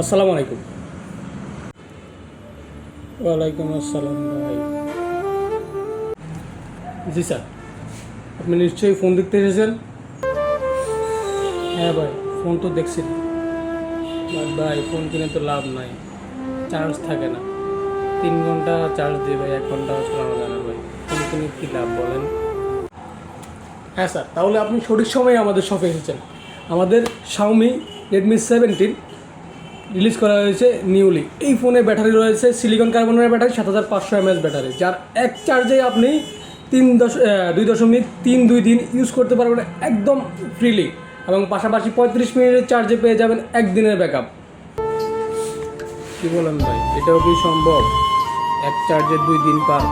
আসসালামু আলাইকুম। ওয়ালাইকুম আসসালাম ভাই। জি স্যার, আপনি নিশ্চয়ই ফোন দেখতে এসেছেন। হ্যাঁ ভাই, ফোন তো দেখছি। বাট ভাই, ফোন কিনে তো লাভ নাই, চার্জ থাকে না। 3 ঘন্টা চার্জ দিয়ে ভাই 1 ঘন্টা চালানো যায় না ভাই। ফোন কিনে কী লাভ বলেন? হ্যাঁ স্যার, তাহলে আপনি সঠিক সময়ে আমাদের শপে এসেছেন। আমাদের Xiaomi Redmi 17 রিলিজ করা হয়েছে নিউলি। এই ফোনে ব্যাটারি রয়েছে সিলিকন কার্বনের ব্যাটারি, 7500 mAh ব্যাটারি, যার এক চার্জে আপনি 2.32 দিন ইউজ করতে পারবেন একদম ফ্রিলি, এবং পাশাপাশি 35 মিনিটের চার্জে পেয়ে যাবেন একদিনের ব্যাকআপ। কী বলেন ভাই, এটাও কি সম্ভব? এক চার্জে 2 দিন পার,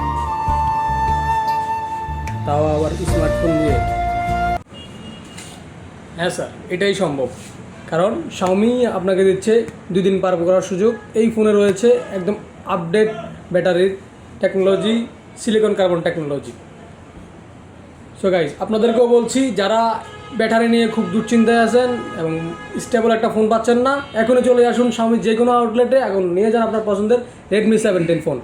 তাও আবার স্মার্টফোন দিয়ে? হ্যাঁ স্যার, এটাই সম্ভব, কারণ Xiaomi আপনাকে দিচ্ছে 2 দিন পার করার সুযোগ। এই ফোনে রয়েছে একদম আপডেট ব্যাটারির technology, silicon carbon technology. So guys, আপনাদেরকেও বলছি, যারা ব্যাটারি নিয়ে খুব দুশ্চিন্তায় আছেন এবং স্টেবল একটা ফোন পাচ্ছেন না, এখনই চলে আসুন Xiaomi যে কোনো আউটলেটে, এখন নিয়ে যান আপনার পছন্দের Redmi 17 ফোন।